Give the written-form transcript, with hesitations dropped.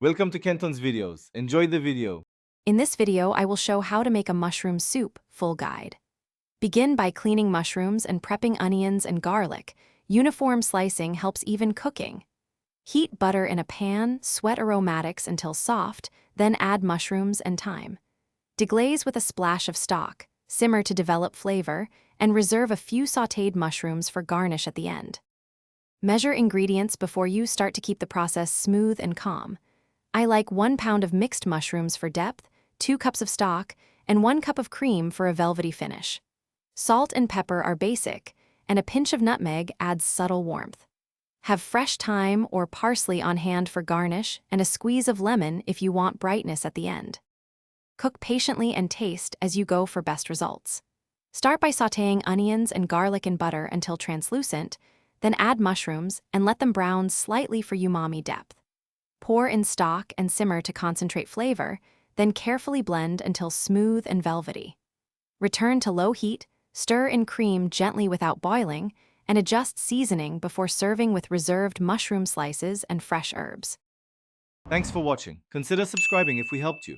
Welcome to Kenton's videos. Enjoy the video. In this video, I will show how to make a mushroom soup full guide. Begin by cleaning mushrooms and prepping onions and garlic. Uniform slicing helps even cooking. Heat butter in a pan, sweat aromatics until soft, then add mushrooms and thyme. Deglaze with a splash of stock, simmer to develop flavor, and reserve a few sautéed mushrooms for garnish at the end. Measure ingredients before you start to keep the process smooth and calm. I like 1 pound of mixed mushrooms for depth, 2 cups of stock, and 1 cup of cream for a velvety finish. Salt and pepper are basic, and a pinch of nutmeg adds subtle warmth. Have fresh thyme or parsley on hand for garnish and a squeeze of lemon if you want brightness at the end. Cook patiently and taste as you go for best results. Start by sautéing onions and garlic in butter until translucent, then add mushrooms and let them brown slightly for umami depth. Pour in stock and simmer to concentrate flavor, then carefully blend until smooth and velvety. Return to low heat, stir in cream gently without boiling, and adjust seasoning before serving with reserved mushroom slices and fresh herbs. Thanks for watching. Consider subscribing if we helped you.